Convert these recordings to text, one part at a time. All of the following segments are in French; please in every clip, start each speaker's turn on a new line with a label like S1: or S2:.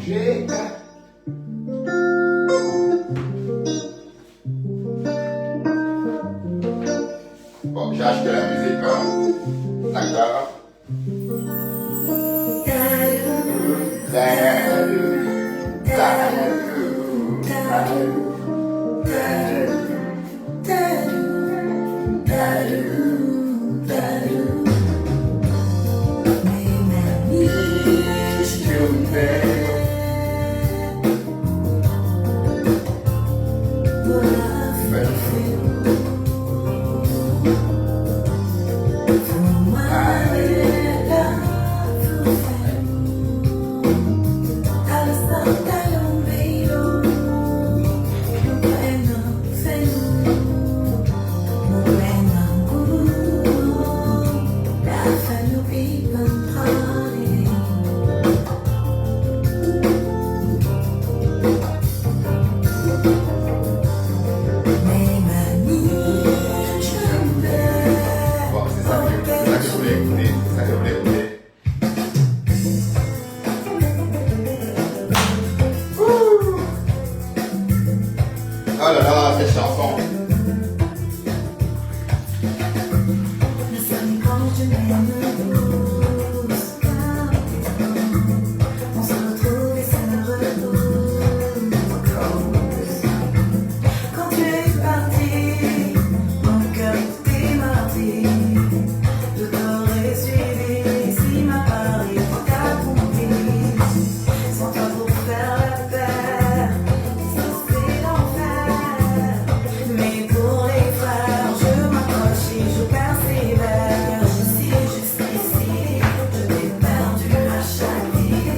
S1: bouger. Bon, j'ai acheté la musique, hein. D'accord. Oh là là, cette chanson.
S2: On se retrouve et ça me repose. Quand tu es parti, mon cœur était mardi. Je t'aurais suivi si ma part était accomplie. Sans toi pour faire la paix, ça c'est l'enfer. Mais pour les frères, je m'accroche et je persévère. Je suis juste ici, je t'ai perdu à chaque vie.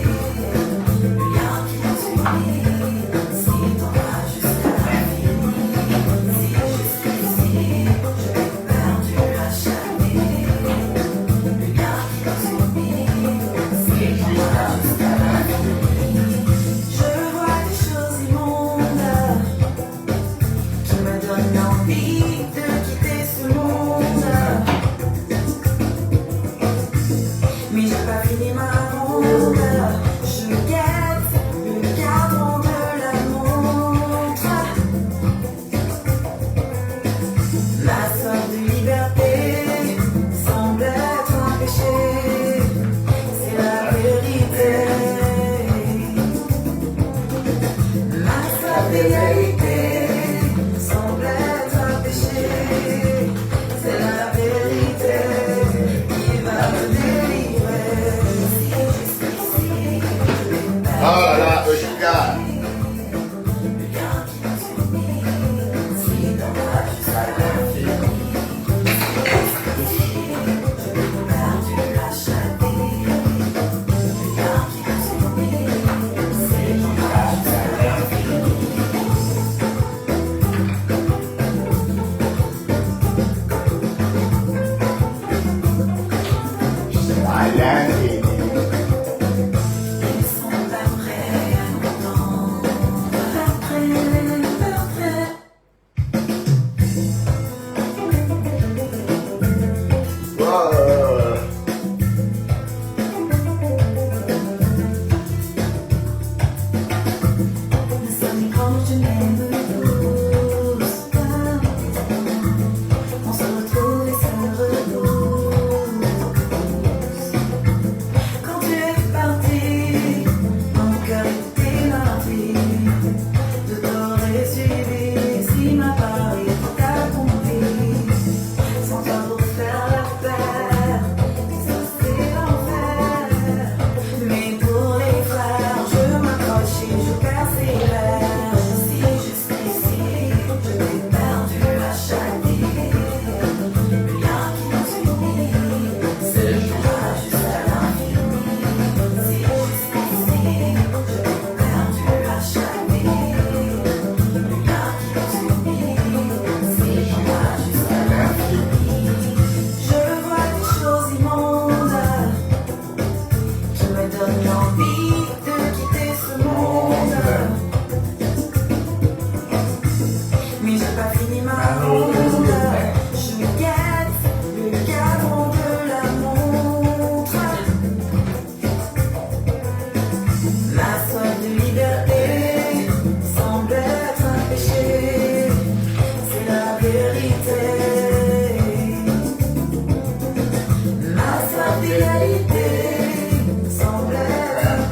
S2: Le lien qui nous unit, si t'en as jusqu'à l'infini. Si je suis ici, je t'ai perdu à chaque vie. Le lien qui nous unit, si t'en as jusqu'à l'infini. Je vois des choses immondes qui me donnent envie de quitter ce monde. Mais j'ai pas fini ma ronde. Je guette le cadran de la montre. Ma soif de liberté semble être un péché. C'est la vérité. Ma soif d'égalité semble être un péché. C'est la vérité qui va me délivrer. Si je suis ici, je vais perdre.
S1: Oh là là, Eushka.
S2: Le lien qui nous unit, si t'en as jusqu'à l'infini. Si je suis ici, je vais perdu à chaque vie. Le lien qui nous unit, si t'en as jusqu'à l'infini.
S1: À l'infini.
S2: Ils sont d'après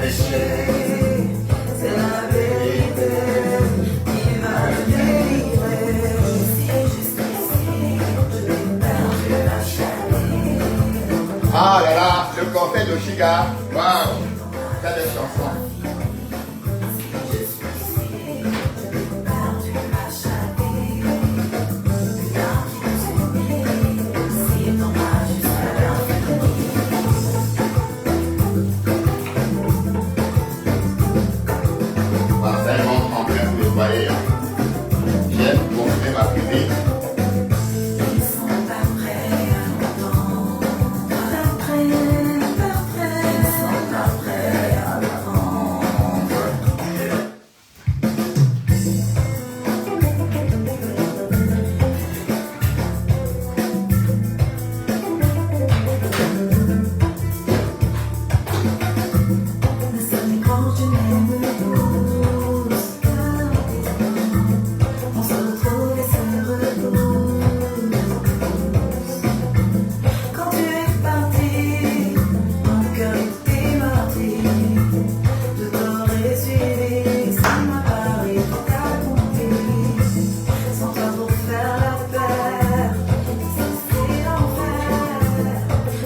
S2: péché. C'est la vérité qui va me délivrer. Si jusqu'ici, je l'ai perdu la chaleur.
S1: Ah là là, le cortège de Chiga. Waouh, très belle chanson. J'aime continuer ma musique.
S2: Ils sont pas prêts à l'entendre. Pas prêts, pas prêts. Ils sont pas prêts à l'entendre. Le seul quand tu m'aimes douce, on se retrouve et se repousse. Quand tu es parti, mon cœur était mardi. Je t'aurais suivi, ça m'a paru tout accompli. Sans toi pour faire la paire, c'est l'enfer.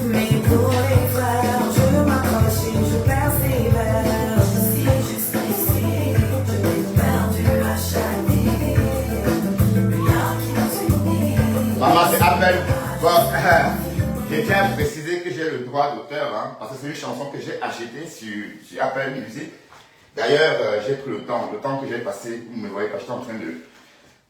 S2: Mais pour les frères, je m'accroche et je persévère. Si jusqu'ici, je l'ai perdu à chaque nuit. Rien qui nous unit.
S1: Maman, c'est Appel. Bon, je tiens à préciser que j'ai le droit d'auteur, hein, parce que c'est une chanson que j'ai achetée sur Apple Music. D'ailleurs, j'ai pris le temps que j'ai passé, vous me voyez pas, j'étais en train de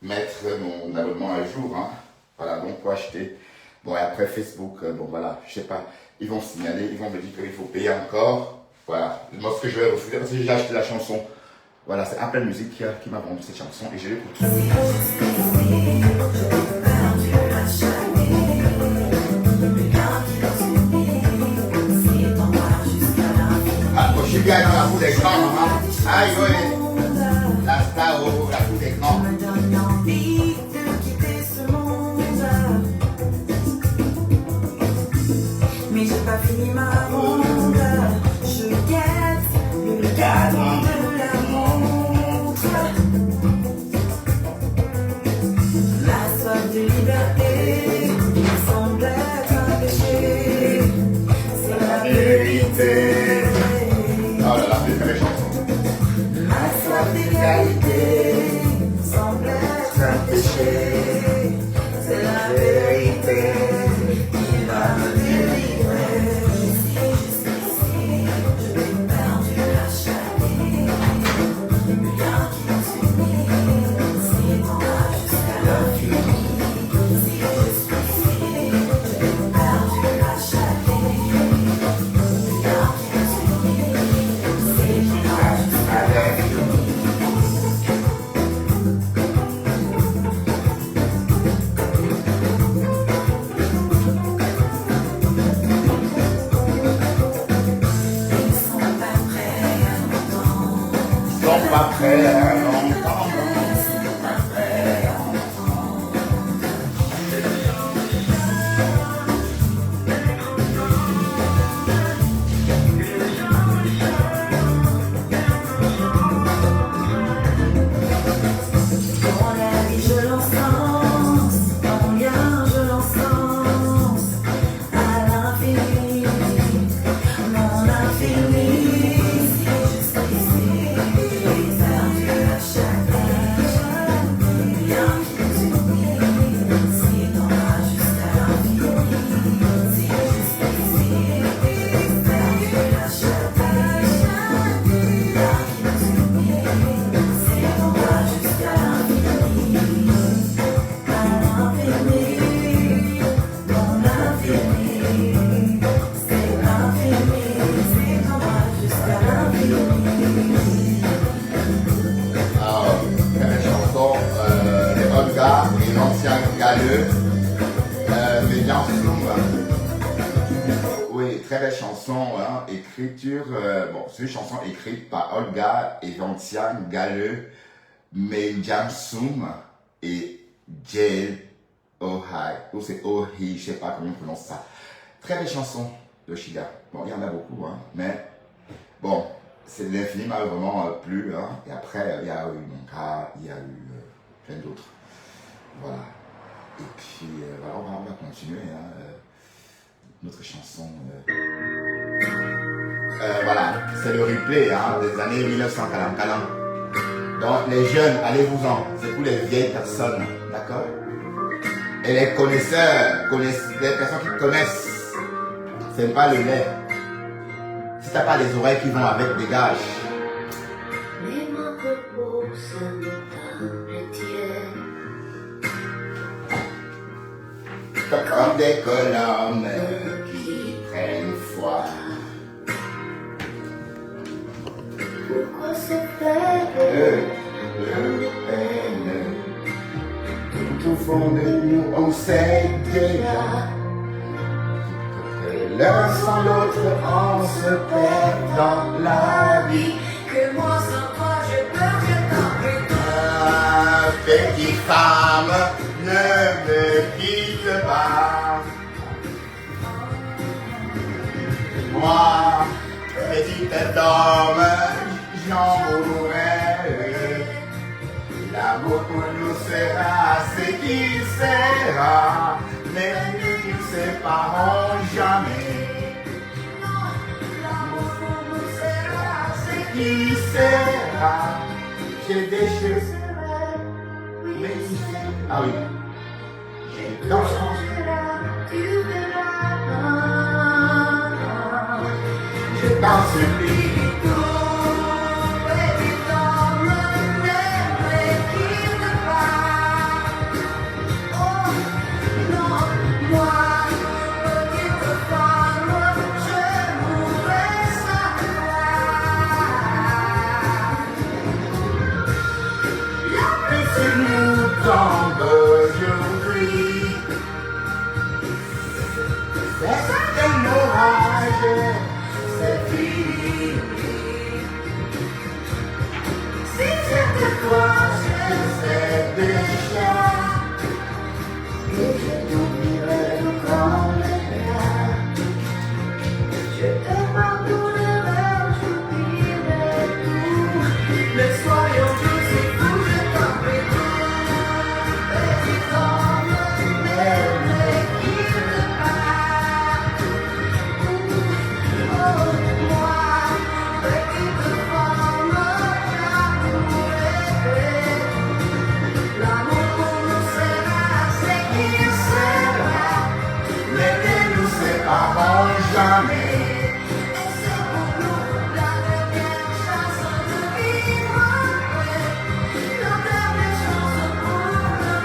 S1: mettre mon abonnement à jour, hein. Voilà, donc pour acheter. Bon, et après Facebook, bon voilà, je sais pas, ils vont signaler, ils vont me dire qu'il faut payer encore. Voilà, moi ce que je vais refuser, parce que j'ai acheté la chanson. Voilà, c'est Apple Music qui m'a vendu cette chanson et je l'écoute.
S2: Si jusqu'ici, je l'ai perdu à chaque nuit. Rien qui nous unit. C'est en moi jusqu'à l'infini.
S1: Ah, quand je suis bien dans la cour des grands, maman. Aïe, ouais, la star au la cour des grands.
S2: Me donne envie de quitter ce monde. Mais j'ai pas fini ma ronde. Je guette le cadran de la montre. La soif de liberté me semble être un péché. C'est la vérité.
S1: Oh là là, c'est une belle chanson.
S2: Ma soif d'égalité semble être un péché. C'est la vérité qui va me délivrer. Si jusqu'ici, je l'ai perdu à chaque nuit. Rien qui nous unit. C'est en moi jusqu'à l'infini. Si jusqu'ici, je l'ai perdu à chaque nuit. Rien qui nous unit. C'est en moi jusqu'à l'infini. Ils sont pas prêts à l'entendre.
S1: Ils sont pas prêts à l'entendre.
S2: Ils sont pas prêts à l'entendre. Mon avis, je l'encense. Mon lien, je l'encense. À l'infini, mon infini. Si jusqu'ici, j'ai perdu à chaque nuit. Rien qui nous unit. C'est en moi jusqu'à l'infini. Si jusqu'ici, j'ai perdu à chaque nuit. Rien qui nous unit. C'est en moi jusqu'à l'infini. À l'infini, mon infini. C'est l'infini, c'est en moi jusqu'à l'infini.
S1: Alors, très belle chanson. Les Olga et l'ancien galeux. Médian Soum. Oui, très belle chanson, hein, écriture. Bon, c'est une chanson écrite par Olga et Vientiane Galeux, Médian Soum et Jade Ohai. Ou c'est Ohi, je sais pas comment on prononce ça. Très belle chanson de Chiga. Bon, il y en a beaucoup, hein, mais bon, c'est l'infini m'a vraiment plu. Hein. Et après, il y a eu mon cas, il y a eu plein d'autres. Voilà. Et puis, voilà, on va continuer. Hein, notre chanson. Voilà, c'est le replay hein, des années 1940. Donc, les jeunes, allez-vous-en. C'est pour les vieilles personnes. D'accord? Et les connaisseurs, les personnes qui connaissent, c'est pas le lait. Si t'as pas les oreilles qui vont avec, dégage.
S2: Les mains reposent par les tiennes.
S1: Comme des colonnes qui prennent foi.
S2: Pourquoi se faire
S1: De peine. Tout au fond de nous, on sait déjà que l'un sans l'autre, on se perd dans la vie.
S2: que moi sans toi je peur, je t'en prie.
S1: Ah, petite femme, ne me quitte pas. Moi, petite dame, j'en mourrai. L'amour pour nous sera ce qui sera, mais nous ne séparons jamais.
S2: L'amour pour nous sera ce
S1: Qui sera? J'ai des cheveux.
S2: oui,
S1: Ah oui. J'ai dans
S2: tu verras.
S1: je danse le lit. Aujourd'hui, c'est un orage, c'est fini. Si c'était toi, je sais déjà que je t'oublierai comme les
S2: Je te pardonnerai, j'oublierai tout. Mais soyons tous et fous, je t'en prie. Petite femme, ne me quitte pas. Oh, moi, petite femme, j'avouerai. L'amour pour nous sera ce qui sera.
S1: mais ne nous séparons jamais.
S2: Et c'est pour nous la dernière chance de vivre après. La dernière chance pour nous.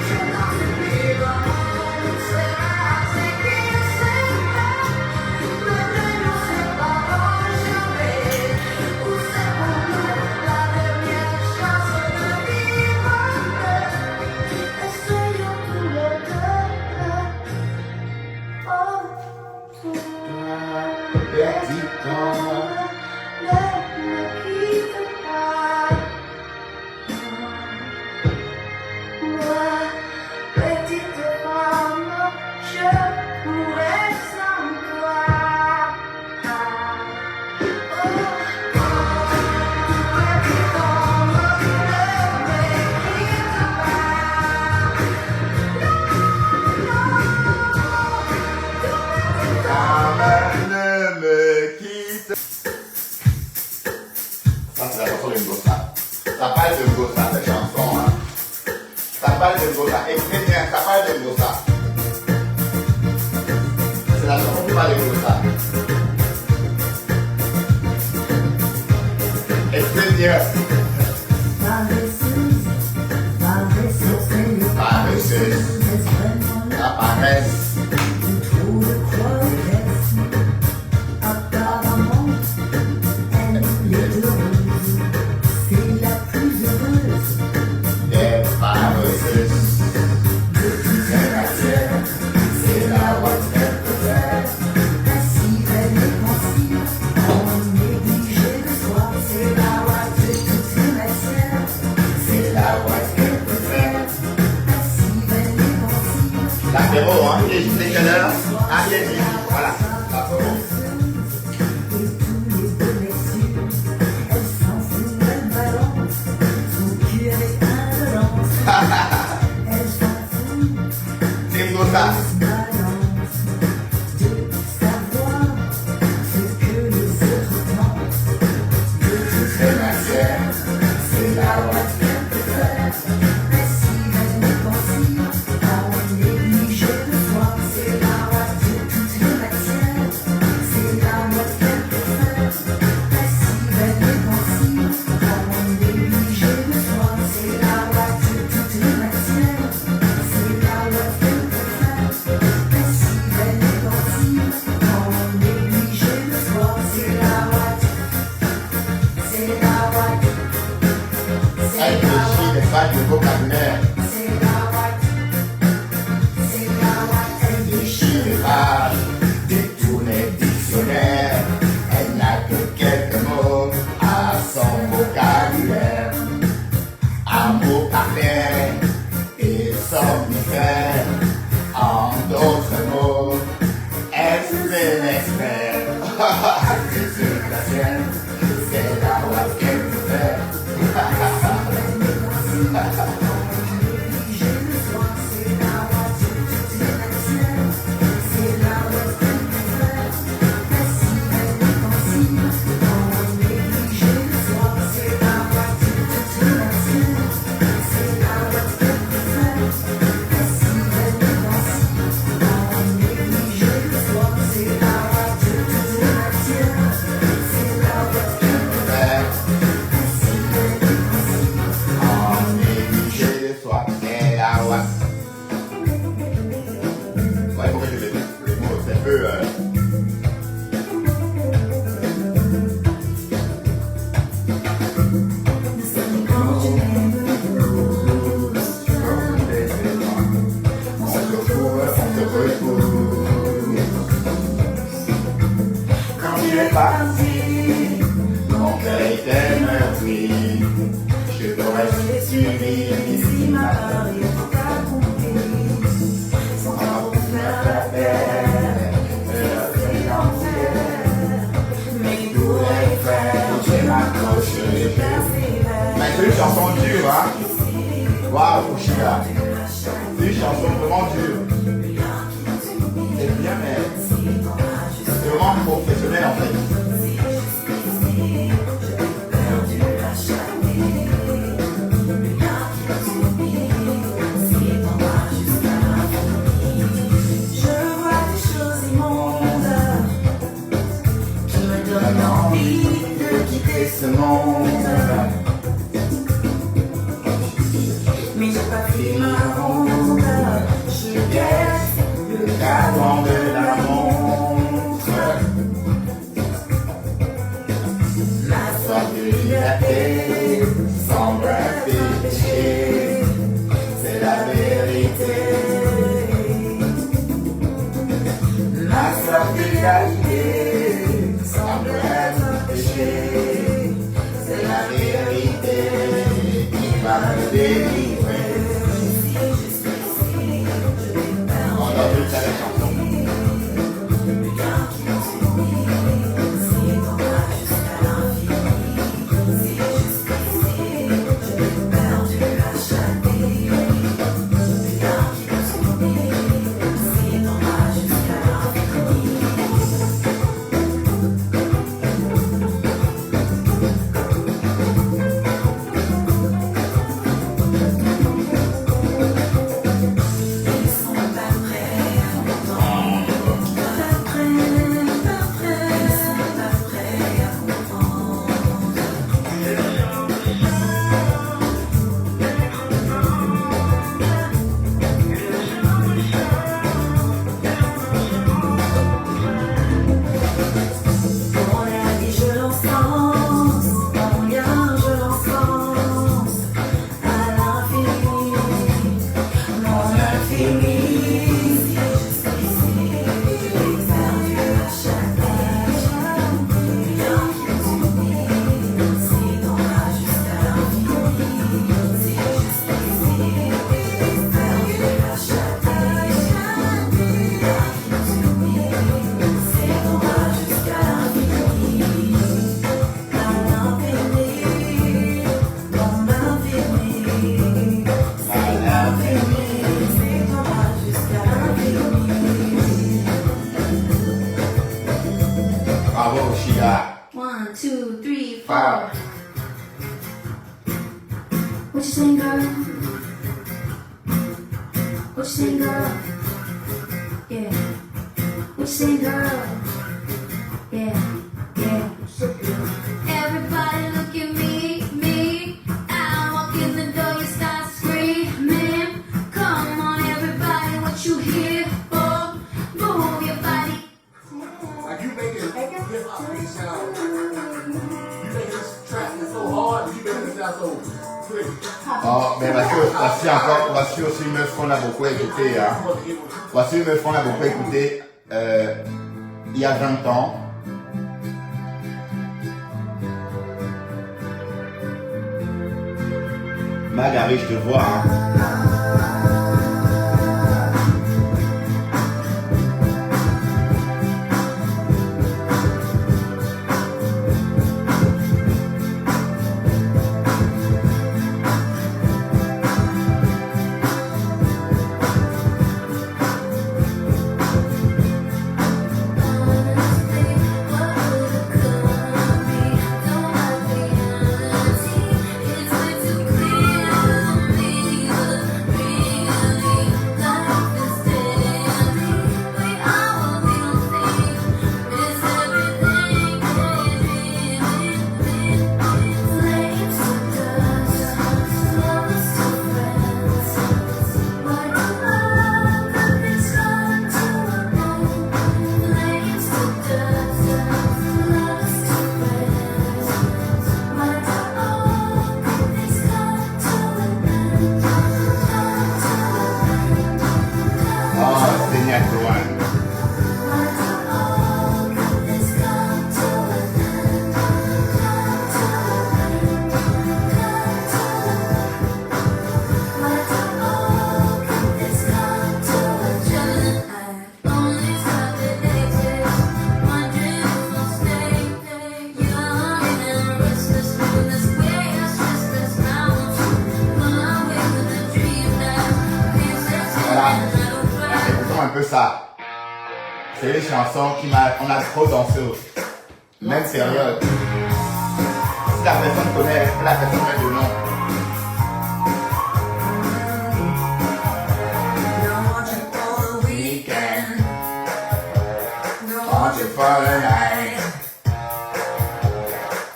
S2: Je t'en supplie, l'amour pour nous sera ce qui sera. Mais ne nous séparons jamais. Ou c'est pour nous la dernière chance de vivre après. Essayons tous les deux. Oh, tout.
S1: Petit temps,
S2: Ne me quitte pas. Moi, petite femme, je mourrai sans toi. Oh, petite femme, ne me quitte
S1: femme, ne me quitte. Ça, c'est la chanson de Ngosa. Ça parle de Ngosa, cette chanson. Hein. Ça parle de Ngosa. Écoutez bien, ça parle de Ngosa. C'est la chanson qui parle de Ngosa. Écoutez bien. Paresseuse, la paresse. Des paresseuses. C'est la sienne, c'est la voix qu'elle préfère. C'est la voix qu'elle préfère. L'apéro, hein, il est juste quelle heure? Ah, il est midi, voilà, l'apéro. parfait et somnifère. En d'autres mots, est-ce l'expert? C'est sur la sienne, c'est la loi qu'elle peut faire. Parti, mon cœur était meurtri, je t'aurais suivi, ici ma vie est accomplie, sans avoir faire la paix, mais pour les faire, je m'accroche, je persévère. Mais c'est une chanson dure, hein? Waouh, Chiga, c'est une chanson vraiment dure. C'est bien, mais c'est vraiment professionnel en fait. Ce monde, mais j'ai pas fait ma ronde. Je guette le cadran de la montre. Ma soif de liberté semble un péché, c'est la vérité. Ma soif de liberté semble un péché. La vérité qui va me délivrer. On a vu ça la chanson. Bravo, Chiga.
S3: 1, 2, 3, 4.
S1: 5.
S3: What you saying, girl? What you saying, girl? Yeah. What you saying, girl? Yeah, yeah. Everybody look at me. I walk in the door, you start screaming. Come on, everybody, what you here for? Move your body.
S4: Like you making hip hop sound, you making this track so hard, you making it sound so pretty.
S1: Oh, mais voici aussi une meuf qu'on a beaucoup écouté. Hein. Voici une meuf qu'on a beaucoup écouté il y a 20 ans. Magali, je te vois. Hein. Un peu ça. C'est les chansons on a trop dansé. Même période. Si la personne connaît, la personne met le nom. Weekend. Want you for the night.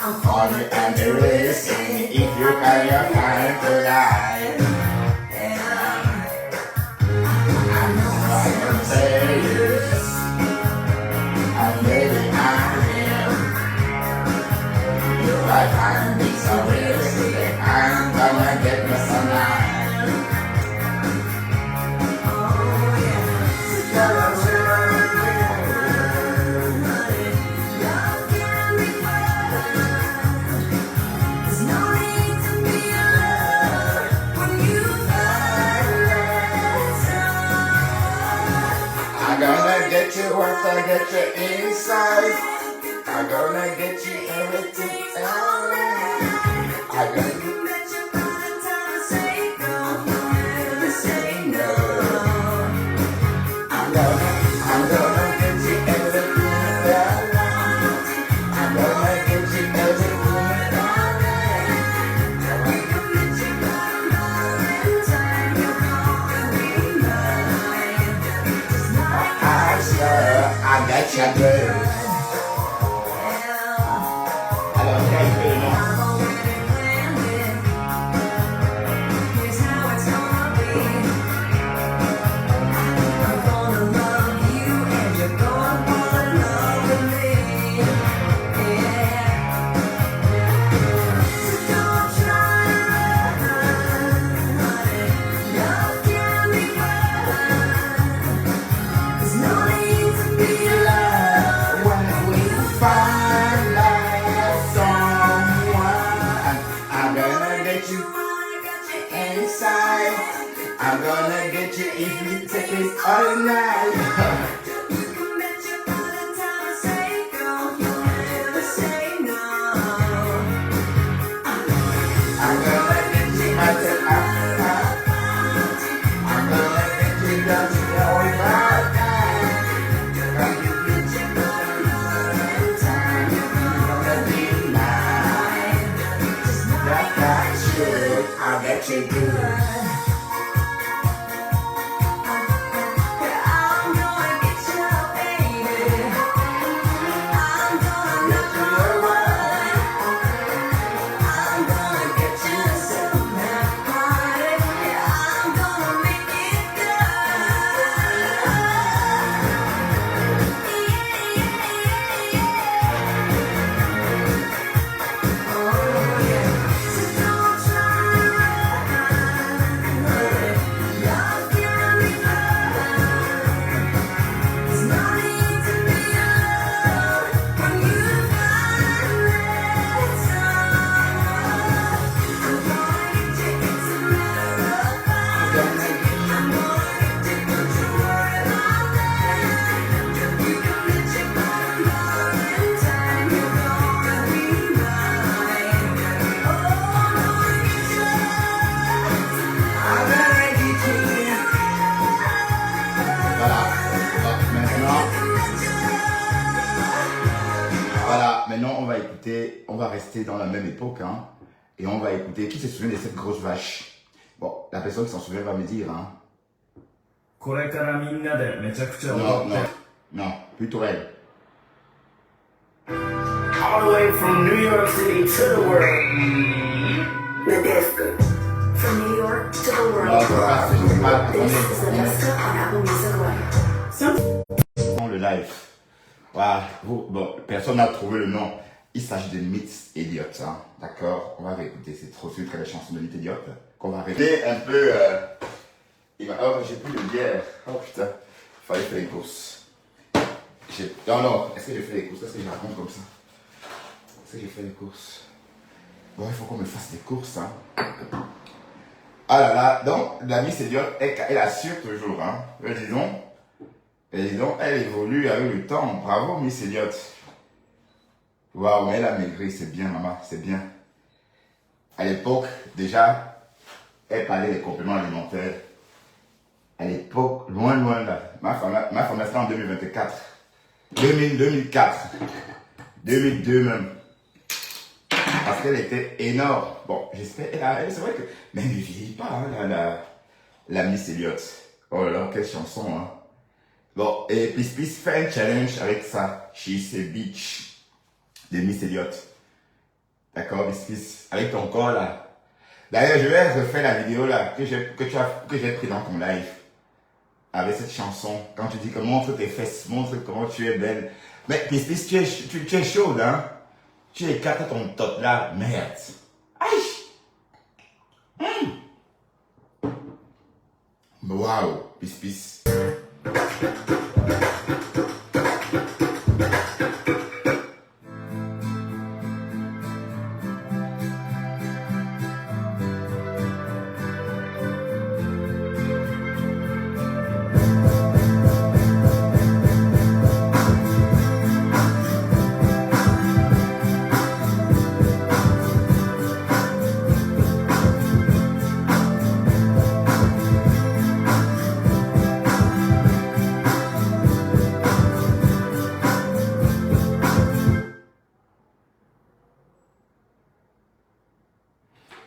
S1: I'm calling and they're racing. If you can, you're fine tonight. I can't be so realistic. I'm gonna get me some light. Oh yeah, love can be fun. There's no need to be alone when you find that song. I'm gonna get you once I get you inside. I'm gonna get you everything. I got you. Bet you by the time I say go, you'll never say no. I'm gonna get you everything that I want. I'm gonna get you everything that I want. We can bet you by the moment time you're gonna be mine. Just like I swear, I got you good. I'm gonna get you if you take it all night. You can bet you by the time I say go, you'll never say no. I'm gonna get you until I'm gonna get you down to the whole night. I'm gonna get you another time. You're gonna be mine. Just like I should. I'll get you good. rester dans la même époque, hein, et on va écouter. Qui se souvient de cette grosse vache? Bon, la personne qui s'en souvient va me dire, hein.
S5: これからみんなでめちゃくちゃ
S1: Non,
S5: 踊って
S1: non, plutôt elle.
S6: All the way from New York City to the world. Nadesca.
S2: From New York to the
S1: Non,
S2: world.
S1: c'est pas, c'est pas.
S2: This is Nadesca on Apple Music Live.
S1: Dans le live. Voilà, bon, personne n'a trouvé le nom. Il s'agit de Miss Elliott, hein. D'accord? On va réécouter, c'est trop sûr que la chanson de Miss Elliott. Qu'on va répéter un peu. Oh, j'ai plus de bière. Oh putain, il fallait faire les courses. Non, est-ce que j'ai fait les courses? Est-ce que je raconte comme ça? Est-ce que j'ai fait les courses? Bon, il faut qu'on me fasse des courses, hein. Ah là là, donc la Miss Elliott, elle assure toujours, hein. Disons, elle évolue avec le temps. Bravo, Miss Elliott. Waouh, elle a maigri, c'est bien, maman, c'est bien. À l'époque, déjà, elle parlait des compléments alimentaires. À l'époque, loin là. Ma femme est en 2024. 2004. 2002 même. Parce qu'elle était énorme. Bon, j'espère, c'est vrai que, mais elle ne vieillit pas, hein, la Miss Elliott. Oh là là, quelle chanson, hein. Bon, et Peace fait un challenge avec ça. She's a Beach de Miss Elliott. D'accord, Peace, avec ton corps là. D'ailleurs, je vais refaire la vidéo là que j'ai pris dans ton live. Avec cette chanson, quand tu dis que montre tes fesses, montre comment tu es belle. Mais Peace, tu es chaude, hein. Tu écartes ton top là, merde. Aïe. Waouh, Peace.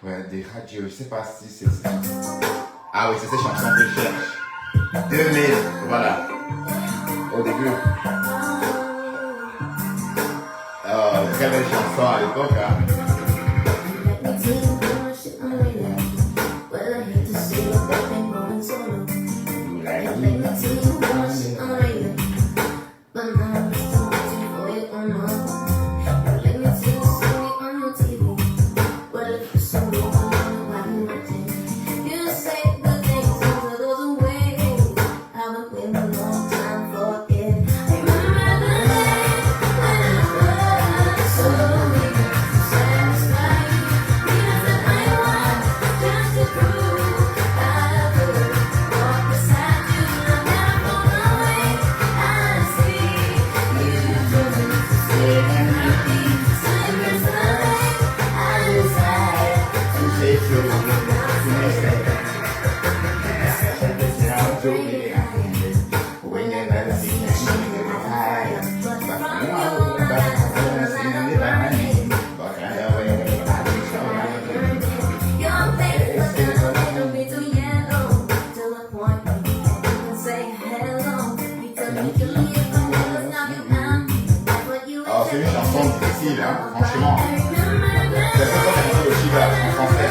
S1: Ouais, des radios, je sais pas si c'est ça. Ah oui, c'est cette chanson que je cherche. 2000, voilà. Au début. Oh, très belle chanson à l'époque, hein. Alors c'est une chanson difficile, hein, franchement. C'est la chanson qui est aussi en français.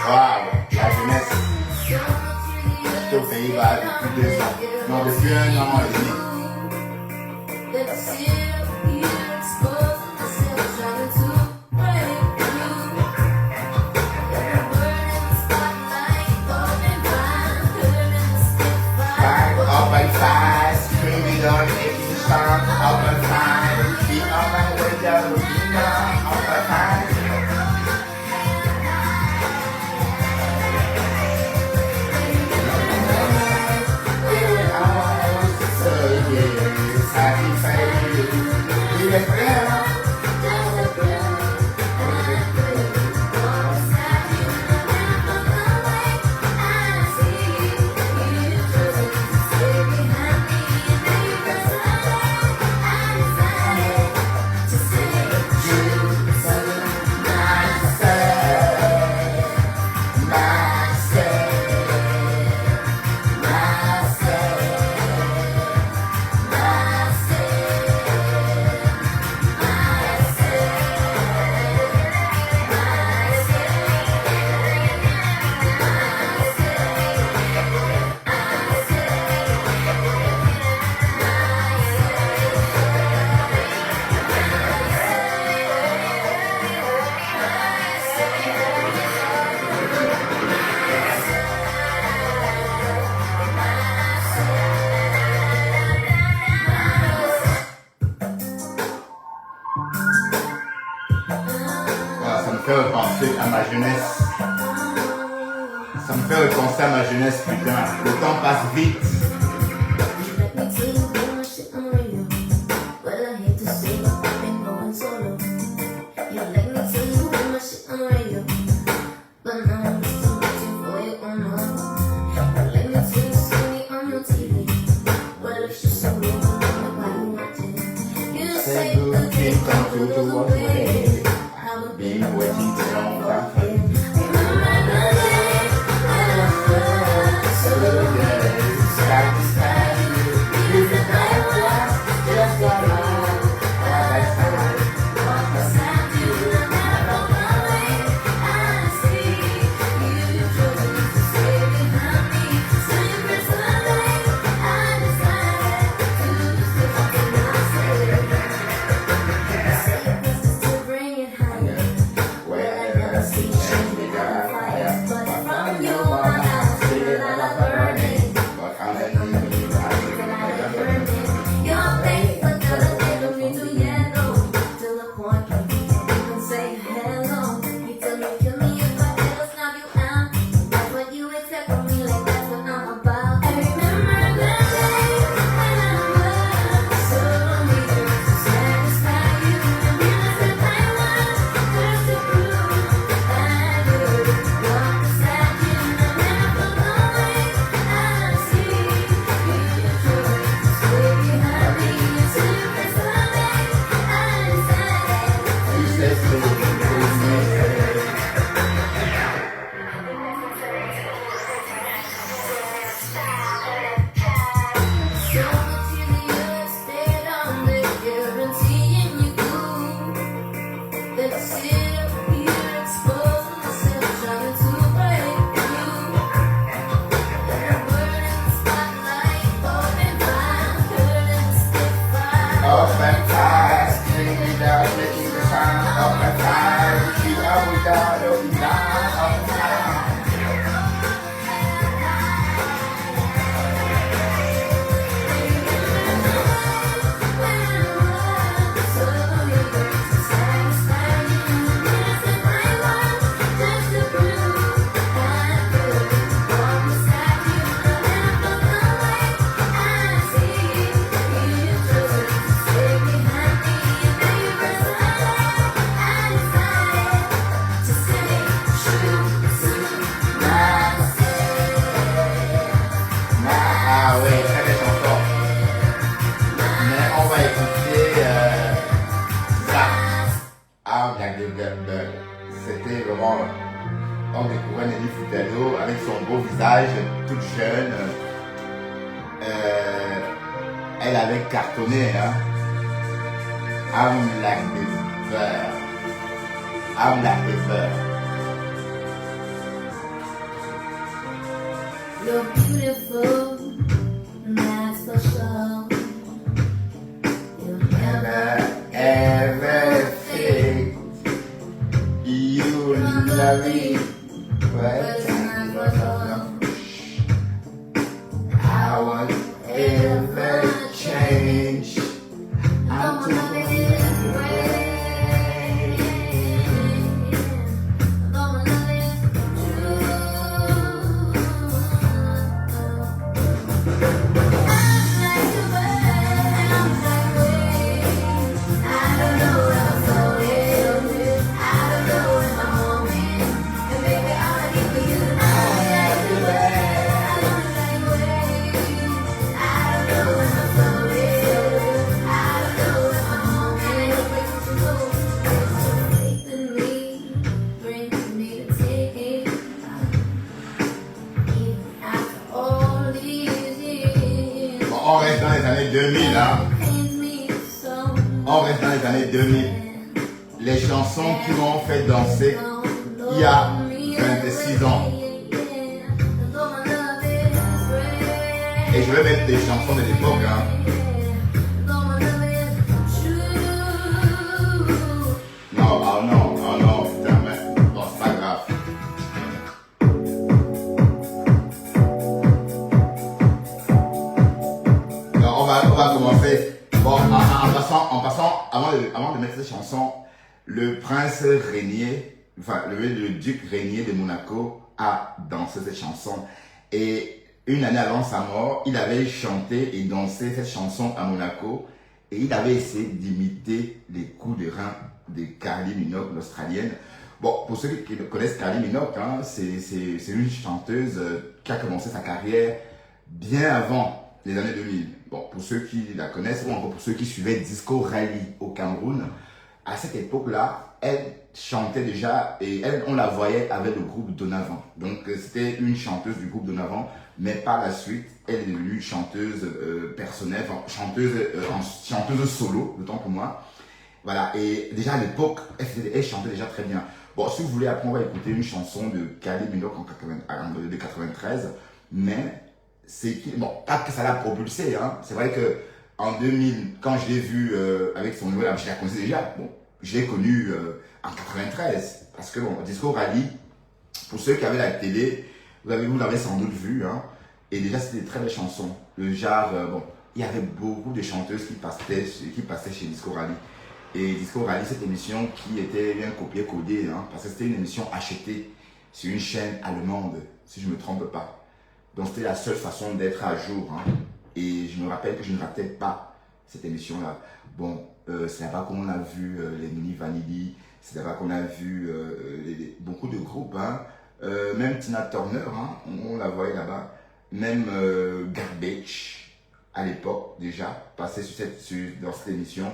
S1: Waouh, la jeunesse. J'étais aux Pays-Bas depuis 2 ans. Non, depuis 1 an et demi. Up and fast, screaming on making sound. Up and fast, be on my way down the window. Up and fast. jeunesse. Ça me fait repenser à ma jeunesse, putain. Le temps passe vite.
S3: Let me tell you how much shit on radio. Well, I hate to say it, I've been going solo. Yeah, let me tell you how much shit on radio. But now I'm just watching for you on my own. Yeah, let me tell you, see me on your TV. Well, if you're so real, why you watching? You say the day come to the way. I've been waiting too long for you. Remember the day when I was so satisfied. You said I was just alright. Walk beside you, no matter the way I see you. Chose to stay behind me. So you press the light. I decided to stay fucking myself. Say your business to bring it higher. Well, I never see you on fire, but from you my eyes feel like a burning.
S1: But I'm letting you
S3: Your face but doesn't take me to yellow. Till the point where you can say hello. You tell me, kill me if I ever snub you out. That's what you expect from me, like that's what I'm about. I remember the day when I was so eager to satisfy you. And I said I was just to prove that you walk beside you. No matter the way I see you, chose to stay behind me. So you press the light. I decided
S1: You say so,
S3: so much easier stayed on the guaranteeing you cool. But still you're exposing yourself, trying to break through. You're a bird in the spotlight, open fire, curtain stiff fire.
S1: Up and fast, taking it down, taking the time. Up and fast, you up and down, up and down, up and down. Ah ouais, très belle chanson. Mais on va écouter ça. Ah, bien que c'était vraiment. On découvrait Nelly Furtado avec son beau visage, toute jeune. Elle avait cartonné, hein. I'm like the bird. I'm like the bird.
S3: You're beautiful, that's for sure. You'll never
S1: Everything you love me, but time was on. I won't ever change. I'm too On reste dans les années 2000, hein. On reste dans les années 2000. Les chansons qui m'ont fait danser il y a 26 ans. Et je vais mettre des chansons de l'époque, hein. Non, oh non, putain, mais bon, c'est pas grave. Non, on va commencer. Bon, en passant, avant de mettre cette chanson, le prince Régnier enfin, le duc régnier de Monaco a dansé cette chanson. Et une année avant sa mort, il avait chanté et dansé cette chanson à Monaco. Et il avait essayé d'imiter les coups de rein de Kylie Minogue, l'Australienne. Bon, pour ceux qui connaissent Kylie Minogue, hein, c'est une chanteuse qui a commencé sa carrière bien avant les années 2000. Bon, pour ceux qui la connaissent, ou encore pour ceux qui suivaient Disco Rally au Cameroun, à cette époque-là, elle chantait déjà et on la voyait avec le groupe Donavan. Donc, c'était une chanteuse du groupe Donavan, mais par la suite, elle est devenue chanteuse personnelle, enfin, chanteuse solo, d'autant pour moi. Voilà, et déjà à l'époque, elle chantait déjà très bien. Bon, si vous voulez, après, on va écouter une chanson de Kylie Minogue de 93, mais c'est qui, bon, pas que ça l'a propulsé, hein. C'est vrai que en 2000, quand je l'ai vu avec son nouvel album, je la connaissais déjà. Bon, je l'ai connu en 93, parce que bon, Disco Rally, pour ceux qui avaient la télé, vous l'avez sans doute vu, hein. Et déjà, c'était des très belles chansons. Le genre, bon, il y avait beaucoup de chanteuses qui passaient chez Disco Rally. Et Disco Rally, cette émission qui était bien copiée-codée, hein, parce que c'était une émission achetée sur une chaîne allemande, si je ne me trompe pas. Donc c'était la seule façon d'être à jour. Hein. Et je me rappelle que je ne ratais pas cette émission-là. Bon, c'est là-bas qu'on a vu les Mini Vanilli, c'est là-bas qu'on a vu beaucoup de groupes. Hein. Même Tina Turner, hein, on la voyait là-bas. Même Garbage, à l'époque déjà, passait dans cette émission.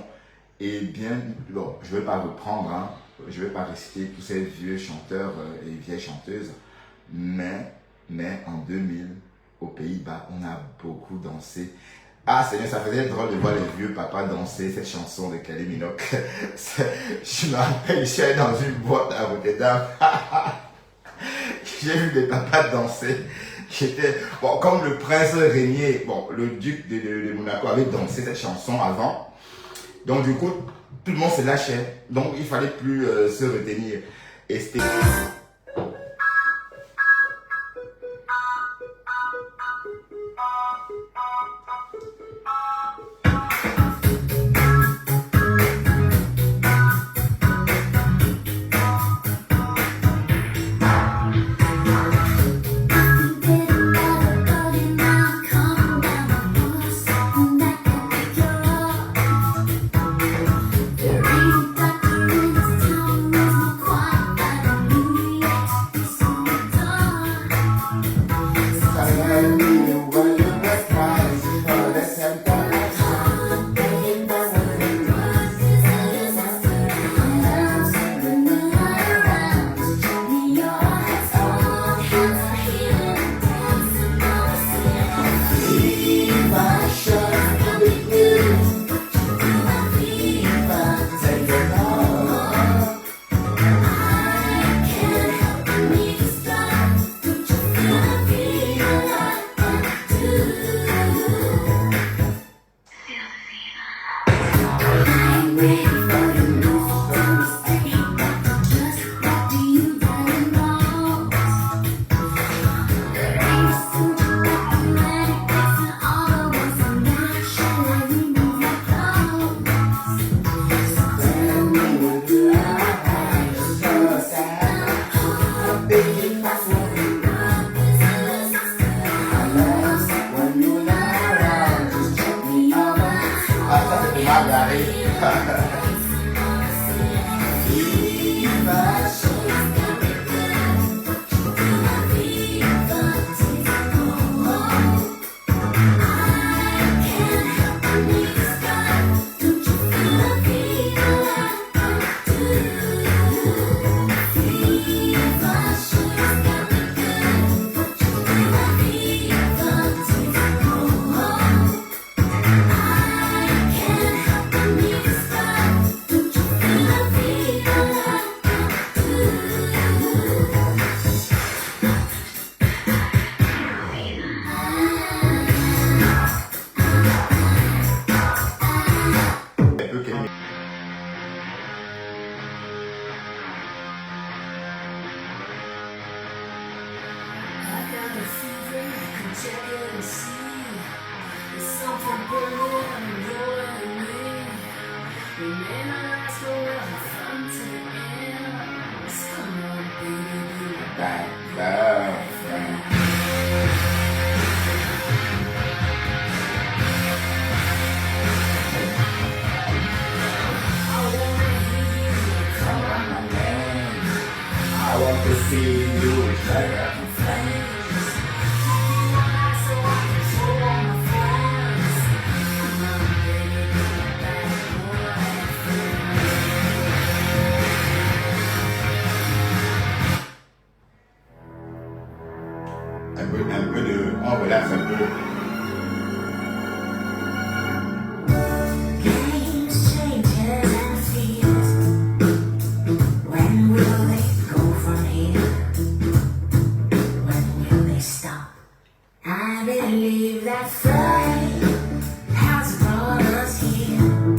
S1: Et bien, bon, je ne vais pas reprendre, hein, je ne vais pas réciter tous ces vieux chanteurs et vieilles chanteuses, mais en 2000, aux Pays-Bas, on a beaucoup dansé. Ah, c'est bien, ça faisait drôle de voir les vieux papas danser cette chanson de Kylie Minogue. Je me rappelle, je suis allé dans une boîte à Rotterdam. J'ai vu des papas danser. Bon, comme le prince régnier, bon, le duc de Monaco avait dansé cette chanson avant. Donc du coup, tout le monde se lâchait. Donc il fallait plus se retenir. Et c'était... Bang, bang, bang. Come on, my man. I want to see you shine up in flames. Un peu de... On relaxe un peu.
S3: Games, changes, and fears. When will they go from here? When will they stop? I believe that fate has brought us here,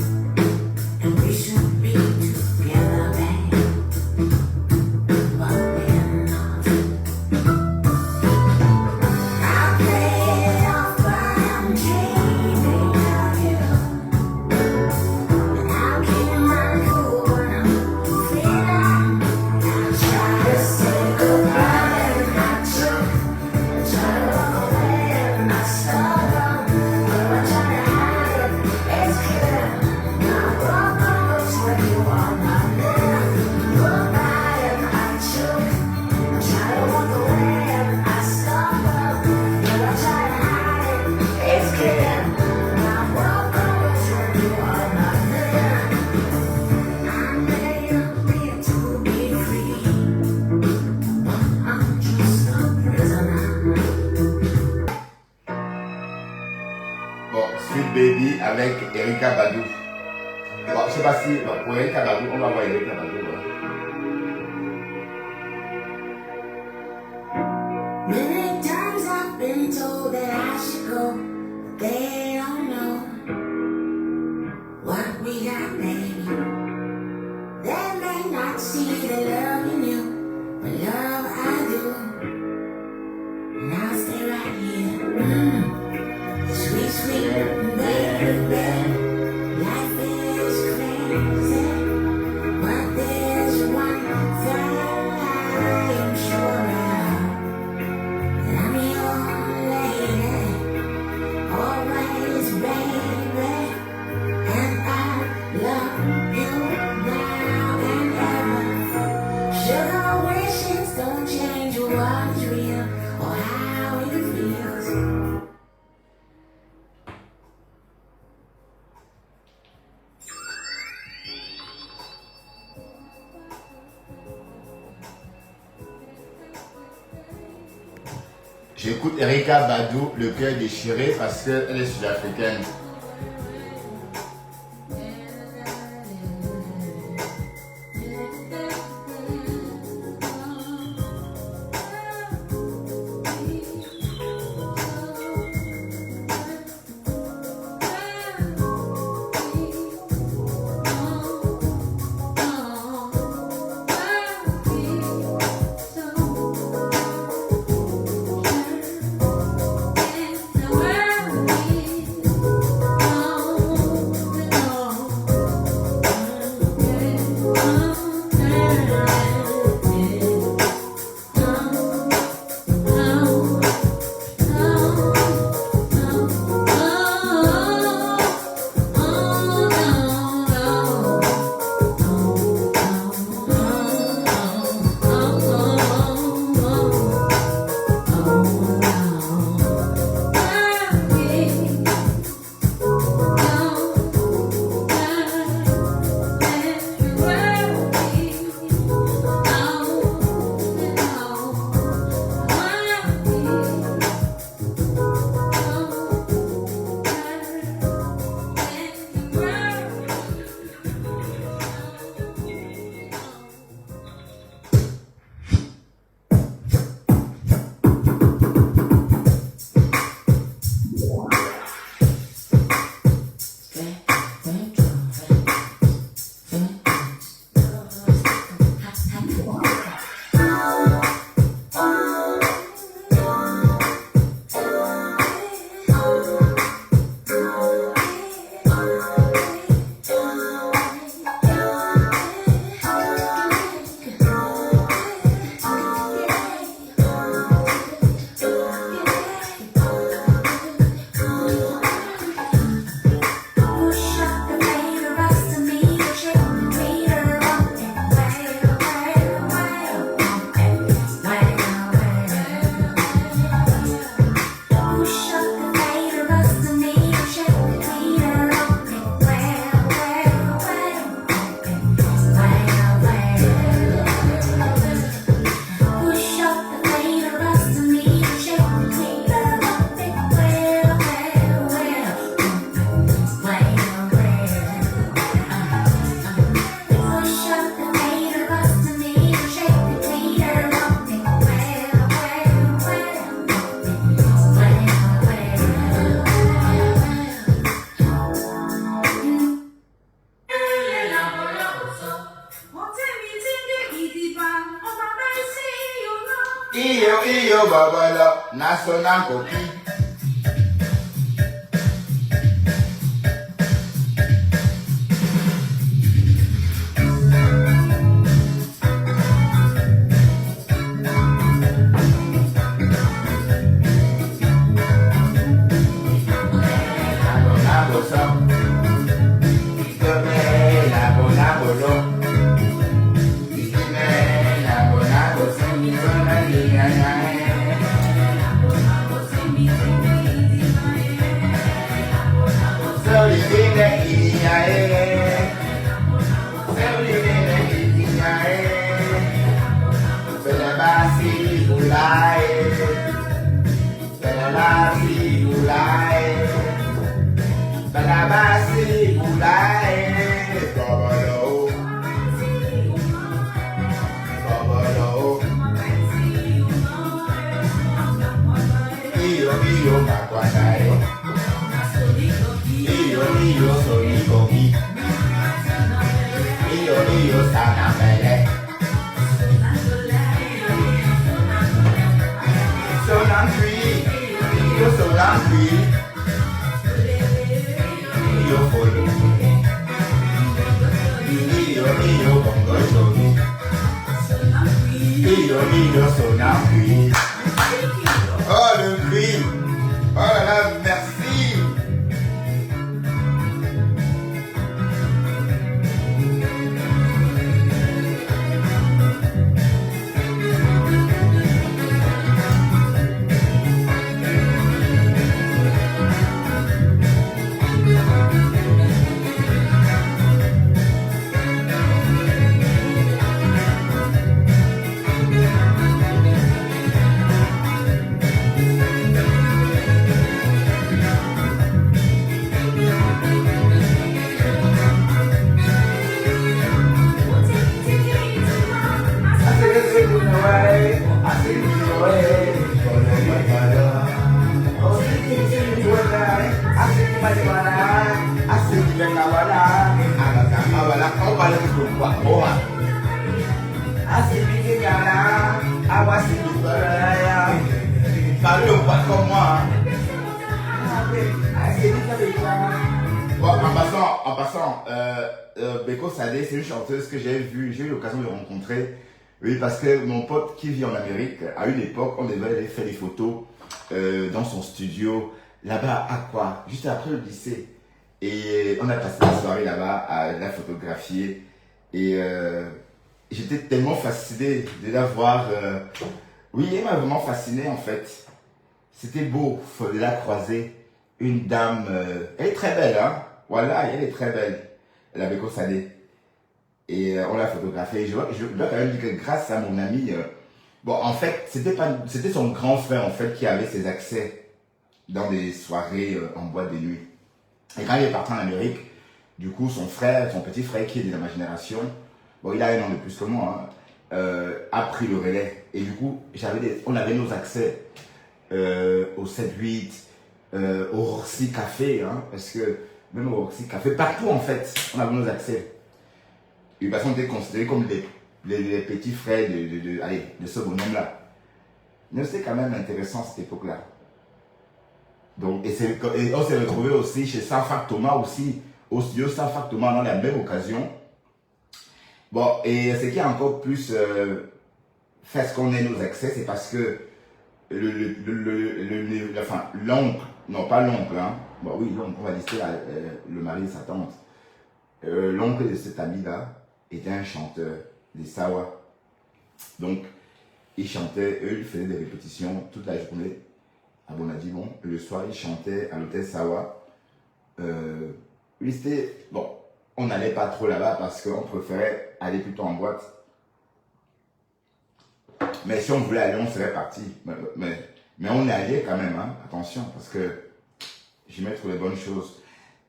S3: and we should be together, babe. But we're not. I play it off, but I'm dreaming of you. And I'll keep my cool when I'm feeling. I try to say goodbye and not joke. I try to walk away and not stop. But I try to hide it, it's clear. I walk over to you on my neck. Goodbye and I choke. I try to walk away and I stop. But I try to hide it, it's clear. I walk over to you on my neck. I may appear to be free, but I'm just a prisoner.
S1: Bon, Sweet Baby avec Erykah Badu. Bon, je sais pas si... Bon, pour Erykah Badu, on va voir Erykah Badu. Voilà.
S3: Many times I've been told that I should go, but they don't know what we got, baby. They may not see the love in you, but love I do. And I'll stay right here. Sweet, sweet baby. Life is crazy, but there's one thing I am sure of. I'm your lady, always, baby, and I love you now and ever. Sugar wishes don't change what's real or how it feels.
S1: J'écoute Erykah Badu, le cœur déchiré, parce qu'elle est sud-africaine.
S3: So
S1: sonant coquille. Oh le cri! Oh là là, merci! Parlez au pas comme moi. Bon, en passant, Beko Sadé, c'est une chanteuse que j'ai eu l'occasion de rencontrer. Oui, parce que mon pote qui vit en Amérique, à une époque, on devait aller faire des photos dans son studio, là-bas à quoi? Juste après le lycée. Et on a passé la soirée là-bas à la photographier. Et j'étais tellement fasciné de la voir. Oui, elle m'a vraiment fasciné en fait. C'était beau de la croiser. Une dame, elle est très belle, hein. Voilà, elle est très belle. Elle avait Sadé. Et on l'a photographiée. Je dois quand même dire que grâce à mon ami, bon, en fait, c'était son grand frère en fait qui avait ses accès dans des soirées en boîte de nuit. Et quand il est parti en Amérique, du coup, son petit frère qui est de ma génération, bon, il a un an de plus que moi, hein, a pris le relais. Et du coup, on avait nos accès au 7-8, au Roxy Café, hein, parce que même au Roxy Café, partout en fait, on avait nos accès. Et parce qu'on était considérés comme les petits frères de ce bonhomme-là. Mais c'était quand même intéressant cette époque-là. Donc, et on s'est retrouvé aussi chez Sanfak Thomas aussi, au studio Sanfak Thomas dans la même occasion. Bon, et ce qui a encore plus fait ce qu'on ait nos accès, c'est parce que l'oncle, non pas l'oncle, hein, bon oui, l'oncle, on va lister le mari de sa tante. L'oncle de cet ami-là était un chanteur des Sawa. Donc, il chantait, eux, ils faisaient des répétitions toute la journée à Bonadibon. Le soir, ils chantaient à l'hôtel Sawa. Bon, on n'allait pas trop là-bas parce qu'on préférait aller plutôt en boîte. Mais si on voulait aller, on serait parti. Mais on est allé quand même, hein. Attention, parce que j'aimais trouver les bonnes choses.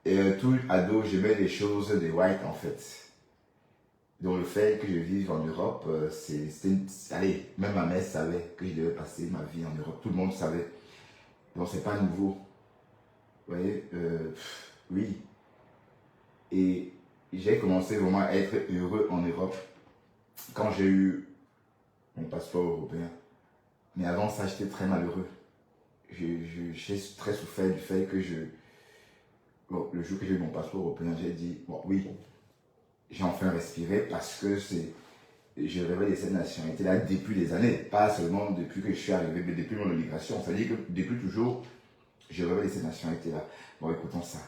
S1: Et tout ado, j'aimais les choses des whites en fait. Donc le fait que je vive en Europe, allez, même ma mère savait que je devais passer ma vie en Europe. Tout le monde savait. Donc c'est pas nouveau. Vous voyez, oui. Et j'ai commencé vraiment à être heureux en Europe quand j'ai eu mon passeport européen. Mais avant ça, j'étais très malheureux. j'ai très souffert du fait que bon, le jour que j'ai eu mon passeport européen, j'ai dit, bon, oui, j'ai enfin respiré parce que je rêvais de cette nationalité-là depuis des années, pas seulement depuis que je suis arrivé, mais depuis mon immigration. C'est-à-dire que depuis toujours, je rêvais de cette nationalité-là. Bon, écoutons ça.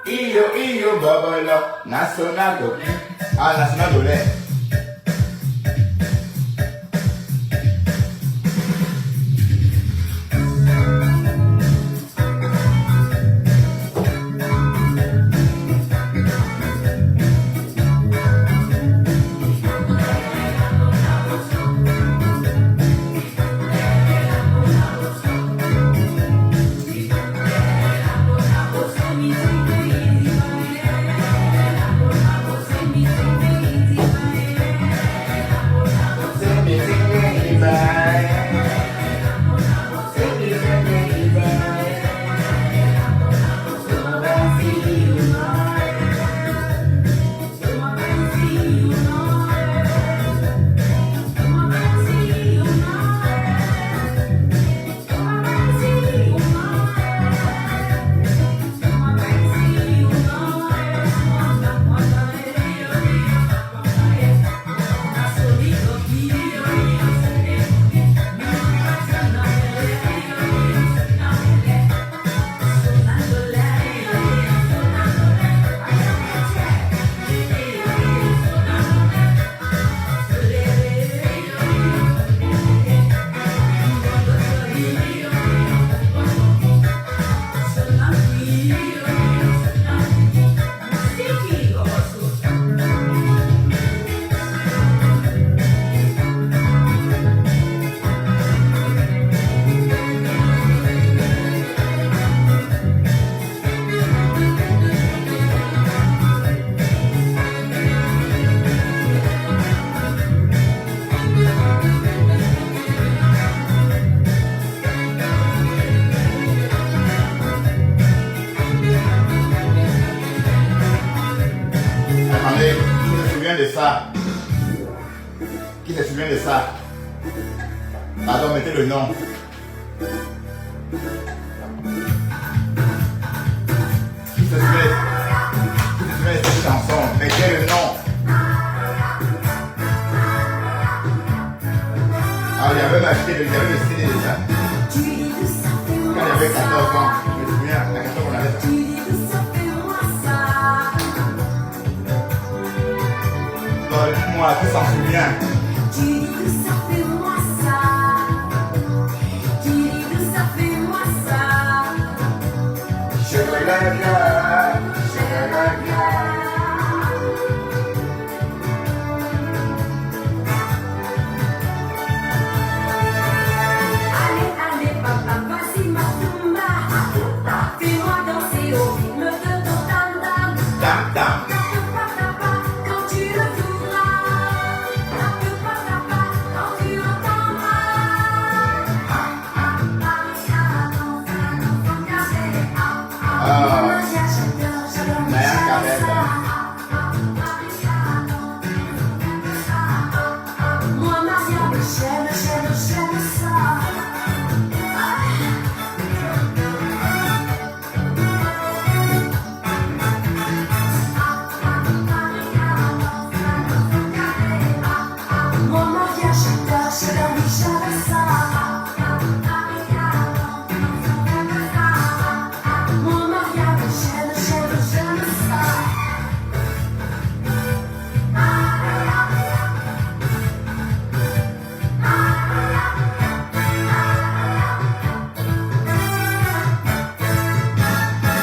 S1: Iyo, bobolo, national de national de l'air. De ça? Qui se souvient de ça? Pardon, mettez le nom. Qui se souvient de cette chanson? Mettez le nom. Ah, il avait acheté le CD de ça. Quand il avait 14 ans, je me souviens, la question qu'on avait ça. Moi, qui s'en souvient?
S2: Tu dis que ça fait moi ça. Tu dis que ça fait moi ça.
S1: Je regarde, je regarde.
S2: Allez, allez, papa, vas-y, ma tumba. Fais-moi danser au rythme de ton tam-tam.
S1: Tam-tam.
S2: Quand tu le moi, Maria, j'aime ça. Moi, Maria, j'adore ça. Moi, Maria, j'aime ça.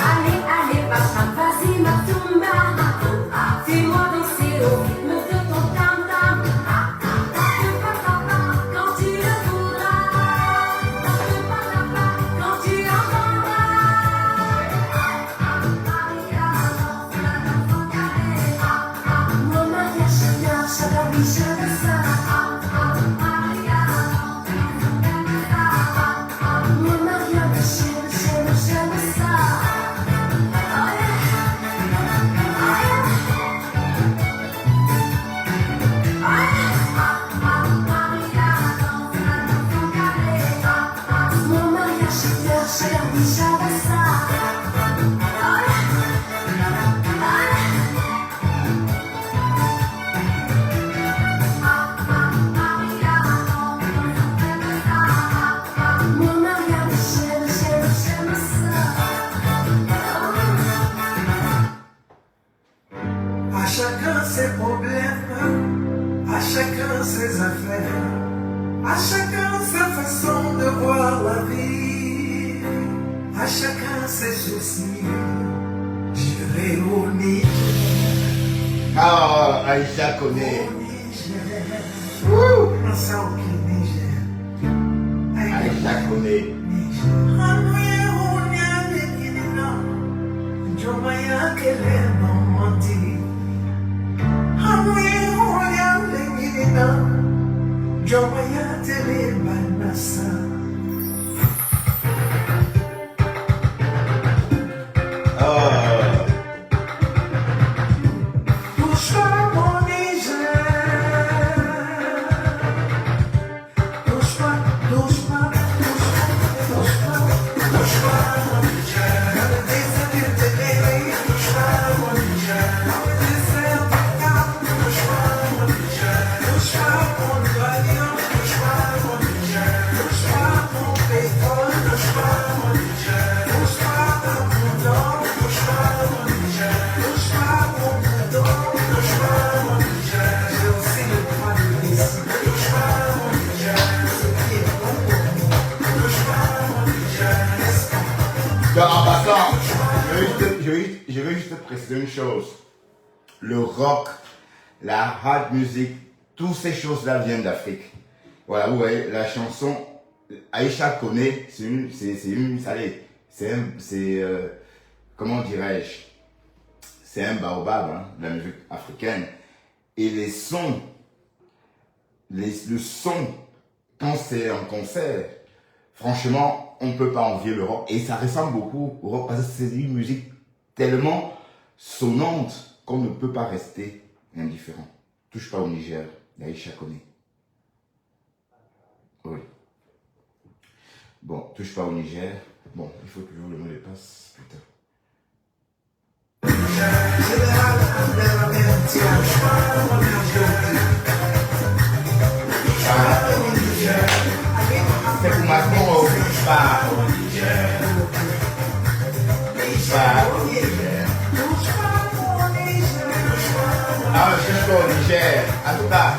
S2: Allez, allez, papa, vas-y, ma tumba. Fais-moi danser au rythme de ton tam-tam. Quand tu le voudras. Quand tu entendras. Moi, Maria, j'adore ça. Moi, Maria, j'aime ça. Oh yeah.
S7: chacun ses affaires, à chacun sa façon de voir la vie, à chacun ses soucis. J'irai au Niger.
S1: Ah, Aïcha connaît.
S7: Ensemble au Niger.
S1: Aïcha connaît. Donc, en passant, je veux juste préciser une chose. Le rock, la hard music, toutes ces choses-là viennent d'Afrique. Voilà, vous voyez, la chanson Aïcha connaît, comment dirais-je, c'est un baobab hein, de la musique africaine. Et les sons, le son, quand c'est en concert, franchement, on ne peut pas envier le rock. Et ça ressemble beaucoup au rock parce que c'est une musique tellement sonnante qu'on ne peut pas rester indifférent. Touche pas au Niger, Aïcha connaît. Oui. Bon, touche pas au Niger. Bon, il faut toujours le mot de passe, putain. C'est pour ma mort, pas au Niger. Pas au Niger. Ah, je suis au Niger. En tout cas.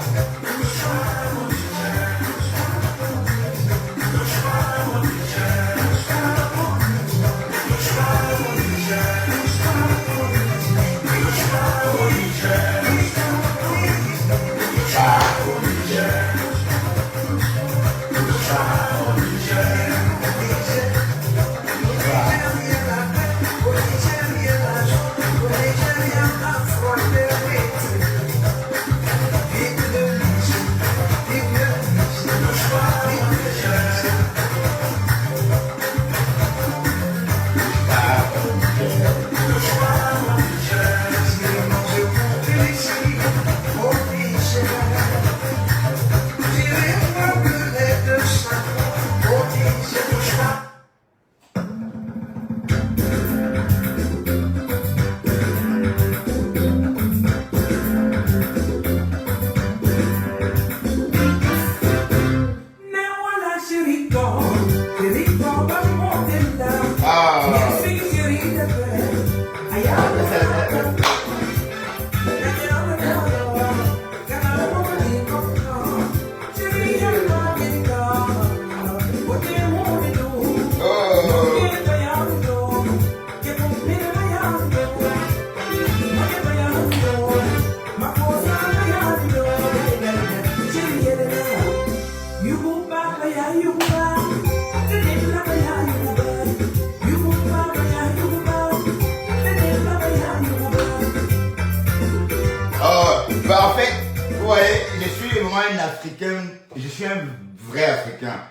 S1: En fait, vous voyez, je suis vraiment un Africain, je suis un vrai Africain.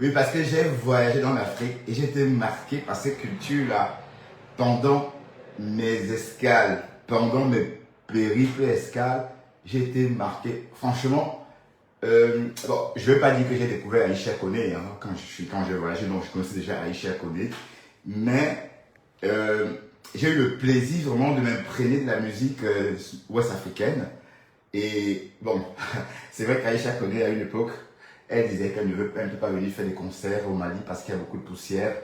S1: Oui, parce que j'ai voyagé dans l'Afrique et j'ai été marqué par ces cultures-là pendant mes escales, pendant mes périples escales. J'ai été marqué, franchement, bon, je ne vais pas dire que j'ai découvert Aïcha Koné hein, quand j'ai voyagé, donc je connaissais déjà Aïcha Koné, mais j'ai eu le plaisir vraiment de m'imprégner de la musique ouest-africaine. Et bon, c'est vrai qu'Aïcha Koné, à une époque, elle disait qu'elle ne peut pas venir faire des concerts au Mali parce qu'il y a beaucoup de poussière.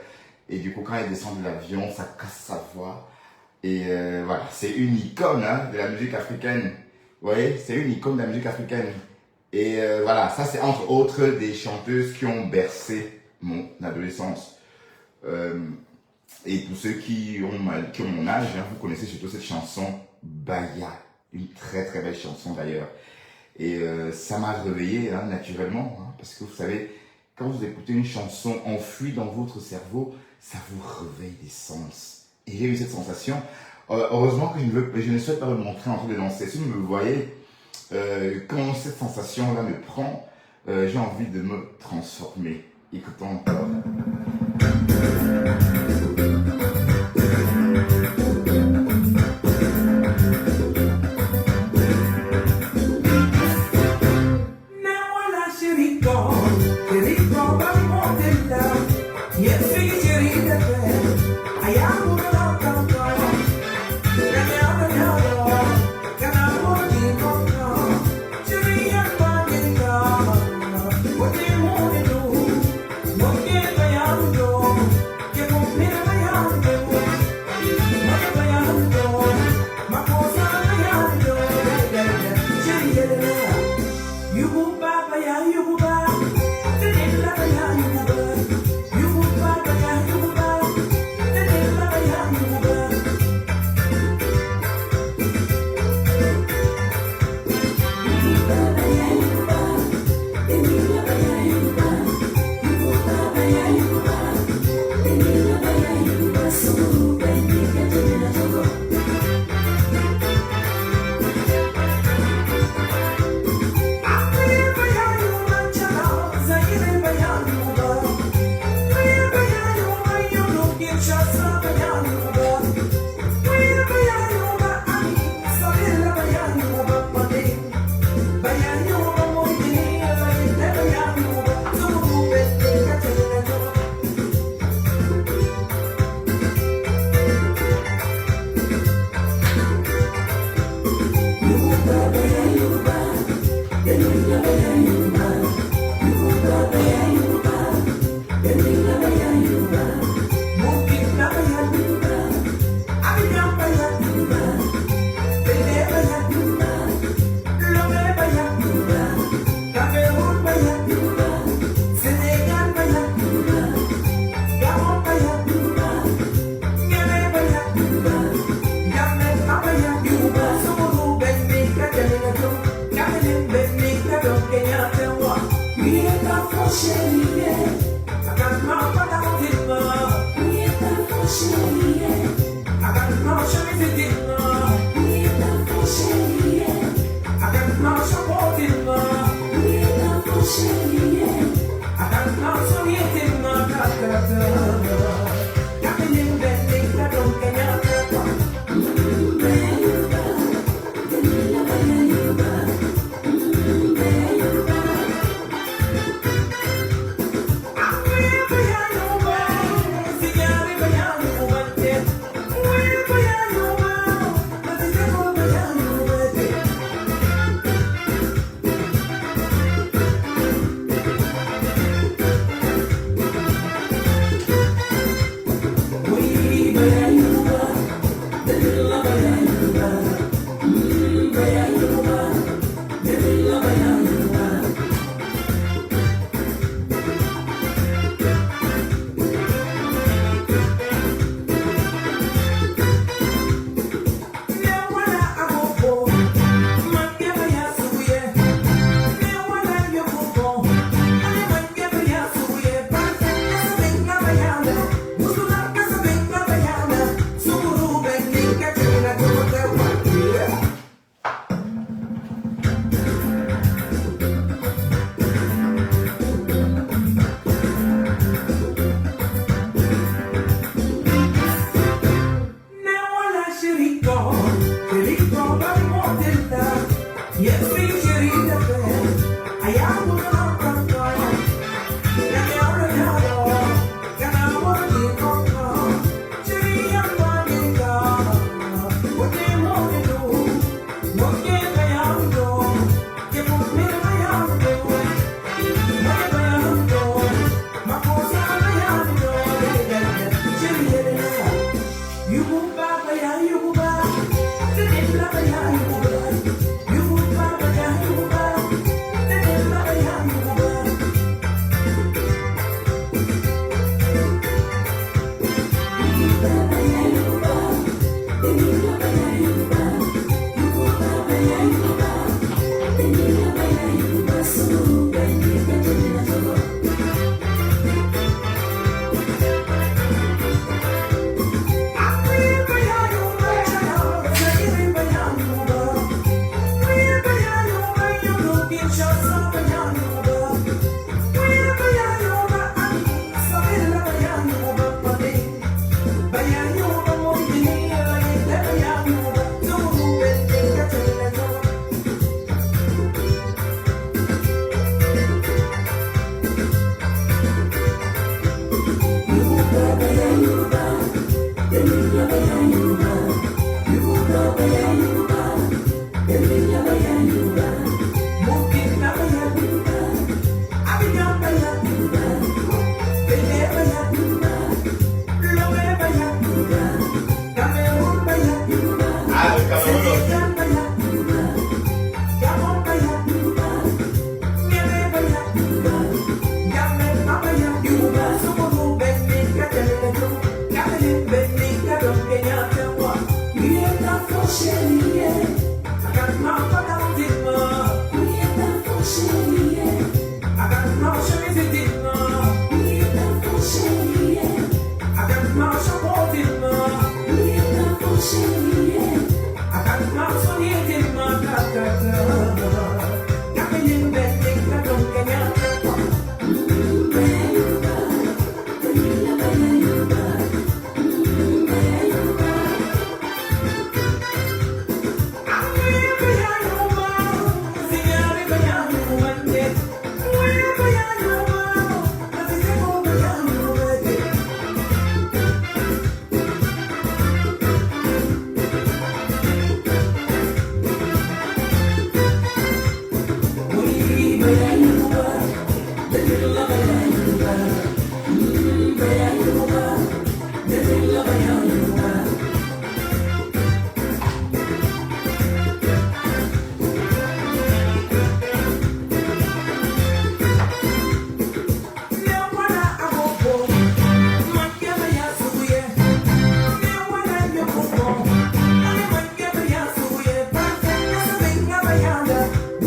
S1: Et du coup, quand elle descend de l'avion, ça casse sa voix. Et voilà, c'est une icône hein, de la musique africaine. Vous voyez, c'est une icône de la musique africaine. Et voilà, ça c'est entre autres des chanteuses qui ont bercé mon adolescence. Et pour ceux qui ont mon âge, hein, vous connaissez surtout cette chanson Baya, une très très belle chanson d'ailleurs. Et ça m'a réveillé hein, naturellement, hein, parce que vous savez, quand vous écoutez une chanson enfouie dans votre cerveau, ça vous réveille des sens. Et j'ai eu cette sensation. Heureusement que je ne souhaite pas me montrer en train de danser. Si vous me voyez, quand cette sensation-là me prend, j'ai envie de me transformer. Écoutons encore.
S7: Yes,